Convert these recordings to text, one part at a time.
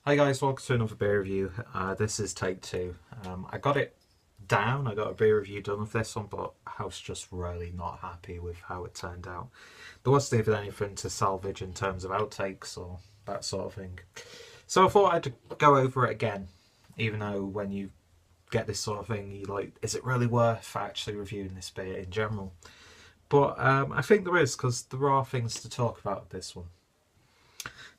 Hi guys, welcome to another beer review. This is take two. I got it down, I got a beer review done of this one, but I was just really not happy with how it turned out. There wasn't even anything to salvage in terms of outtakes or that sort of thing. So I thought I'd go over it again, even though when you get this sort of thing, you like, is it really worth actually reviewing this beer in general? But I think there is, because there are things to talk about with this one.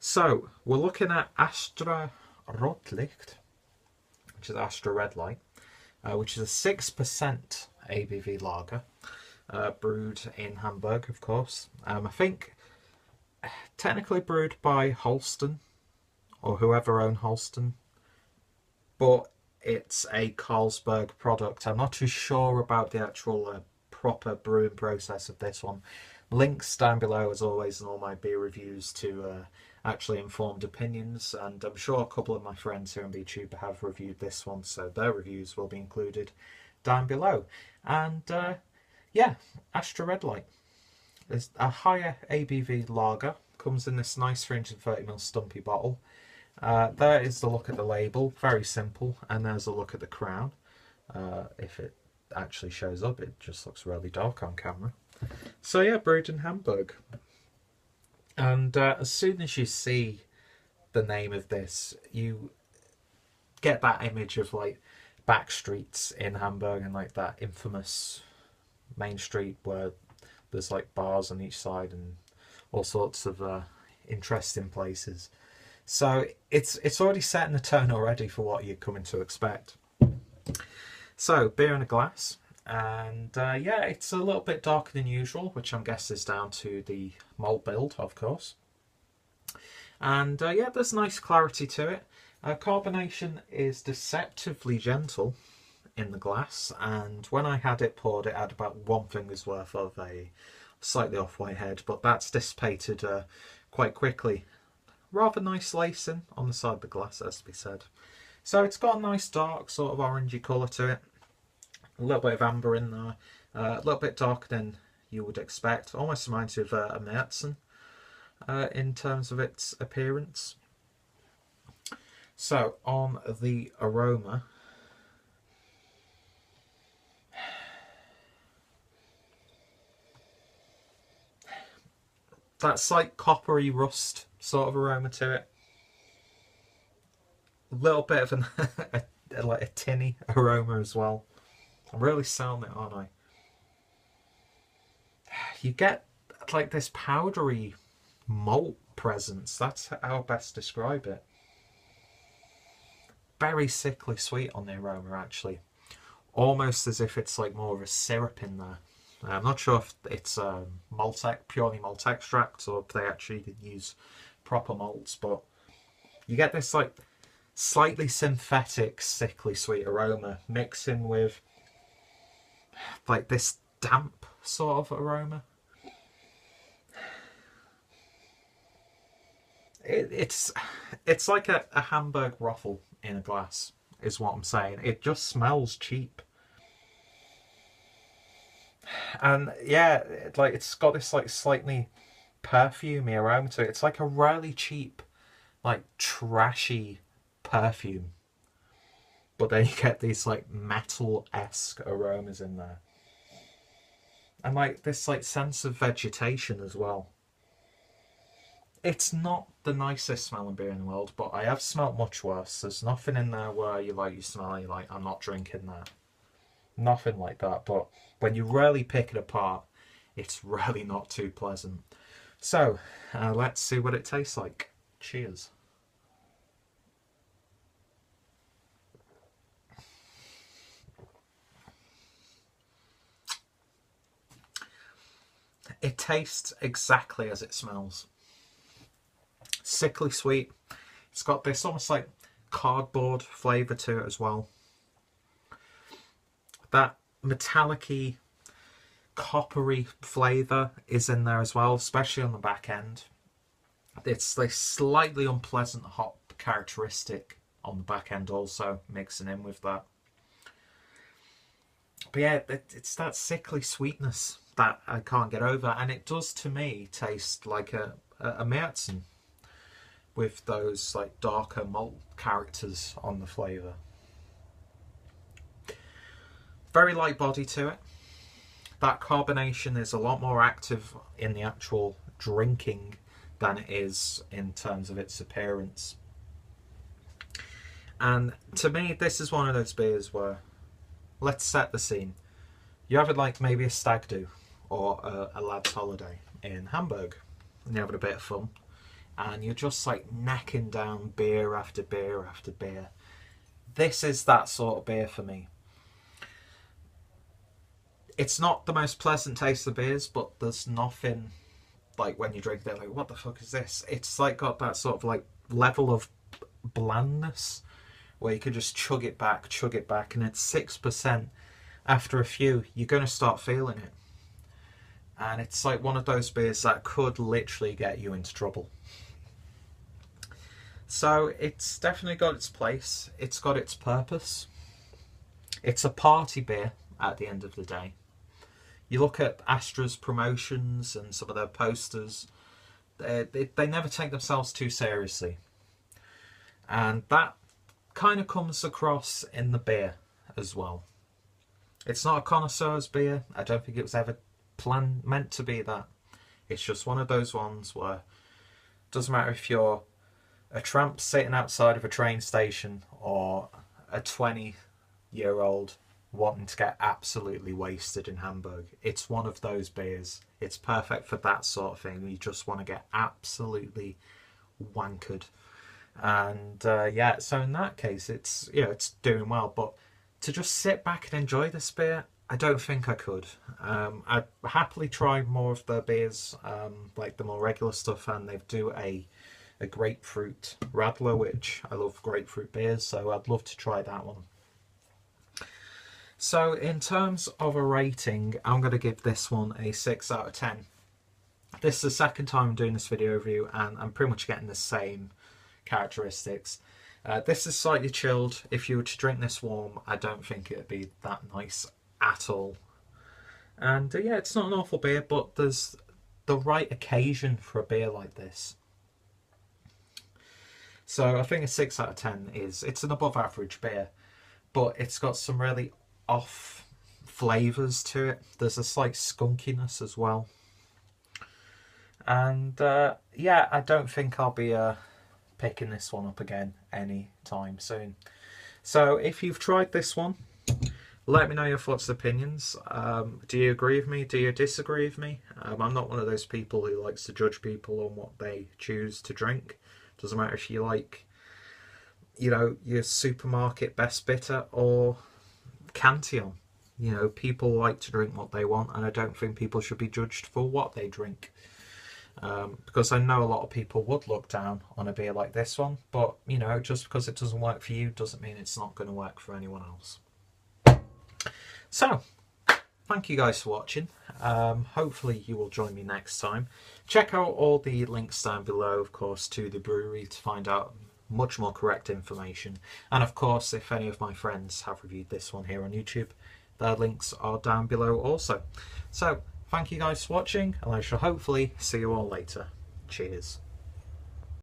So, we're looking at Astra Rotlicht, which is Astra Red Light, which is a 6% ABV lager, brewed in Hamburg, of course. I think technically brewed by Holsten, or whoever owned Holsten, but it's a Carlsberg product. I'm not too sure about the actual proper brewing process of this one. Links down below, as always, in all my beer reviews to actually informed opinions, and I'm sure a couple of my friends here on BTube have reviewed this one, so their reviews will be included down below. And yeah, Astra Red Light is a higher ABV lager, comes in this nice 330ml stumpy bottle. There is the look at the label, very simple, and there's a look at the crown. If it actually shows up, it just looks really dark on camera. So yeah, brewed in Hamburg. And as soon as you see the name of this, you get that image of like back streets in Hamburg and like that infamous main street where there's like bars on each side and all sorts of interesting places. So it's already setting the tone already for what you're coming to expect. So beer in a glass. And yeah, it's a little bit darker than usual, which I'm guessing is down to the malt build, of course. And yeah, there's nice clarity to it. Carbonation is deceptively gentle in the glass, and when I had it poured, it had about one finger's worth of a slightly off-white head, but that's dissipated quite quickly. Rather nice lacing on the side of the glass, as to be said. So it's got a nice dark sort of orangey colour to it. A little bit of amber in there, a little bit darker than you would expect. Almost reminds you of a Märzen in terms of its appearance. So on the aroma, that slight coppery rust sort of aroma to it. A little bit of like a tinny aroma as well. I'm really selling it, aren't I? You get like this powdery malt presence. That's how I best describe it. Very sickly sweet on the aroma, actually. Almost as if it's like more of a syrup in there. I'm not sure if it's purely malt extract or if they actually use proper malts, but you get this like slightly synthetic, sickly sweet aroma mixing with like this damp sort of aroma. It's like a Hamburg Roffel in a glass, is what I'm saying. It just smells cheap. And yeah, it's got this like slightly perfumey aroma to it. It's like a really cheap, like trashy perfume. But then you get these like metal-esque aromas in there. And like this like sense of vegetation as well. It's not the nicest smelling beer in the world, but I have smelt much worse. There's nothing in there where you smell and you're like, I'm not drinking that. Nothing like that, but when you really pick it apart, it's really not too pleasant. So, let's see what it tastes like. Cheers. It tastes exactly as it smells. Sickly sweet. It's got this almost like cardboard flavour to it as well. That metallic-y, coppery flavour is in there as well, especially on the back end. It's this slightly unpleasant hop characteristic on the back end also, mixing in with that. But yeah, it's that sickly sweetness that I can't get over, and it does to me taste like a Märzen. with those like darker malt characters on the flavour. Very light body to it. That carbonation is a lot more active in the actual drinking than it is in terms of its appearance. And to me, this is one of those beers where, let's set the scene. You have it like maybe a stag do or a lad's holiday in Hamburg, and you're having a bit of fun, and you're just like necking down beer after beer after beer. This is that sort of beer for me. It's not the most pleasant taste of beers, but there's nothing like when you drink it like, what the fuck is this? It's like got that sort of like level of blandness where you can just chug it back, and it's 6%. After a few, you're going to start feeling it. And it's like one of those beers that could literally get you into trouble. So it's definitely got its place. It's got its purpose. It's a party beer at the end of the day. You look at Astra's promotions and some of their posters, they never take themselves too seriously. And that kind of comes across in the beer as well. It's not a connoisseur's beer. I don't think it was ever meant to be that. It's just one of those ones where it doesn't matter if you're a tramp sitting outside of a train station or a 20-year-old wanting to get absolutely wasted in Hamburg. It's one of those beers. It's perfect for that sort of thing. You just want to get absolutely wankered. And yeah, so in that case, it's, you know, it's doing well. But to just sit back and enjoy this beer, I don't think I could. I'd happily try more of their beers, like the more regular stuff, and they do a grapefruit Radler, which I love grapefruit beers, so I'd love to try that one. So in terms of a rating, I'm going to give this one a 6 out of 10. This is the second time I'm doing this video review, and I'm pretty much getting the same characteristics. This is slightly chilled. If you were to drink this warm, I don't think it'd be that nice at all. And yeah, it's not an awful beer, but there's the right occasion for a beer like this. So I think a 6 out of 10 it's an above average beer, but it's got some really off flavours to it. There's a slight skunkiness as well. And yeah, I don't think I'll be picking this one up again anytime soon. So if you've tried this one, let me know your thoughts and opinions. Do you agree with me? Do you disagree with me? I'm not one of those people who likes to judge people on what they choose to drink. Doesn't matter if you like, you know, your supermarket best bitter or Cantillon. You know, people like to drink what they want, and I don't think people should be judged for what they drink. Because I know a lot of people would look down on a beer like this one, but you know, just because it doesn't work for you doesn't mean it's not going to work for anyone else. So, thank you guys for watching. Hopefully you will join me next time. Check out all the links down below, of course, to the brewery to find out much more correct information. And of course, if any of my friends have reviewed this one here on YouTube, their links are down below also. So, thank you guys for watching, and I shall hopefully see you all later. Cheers.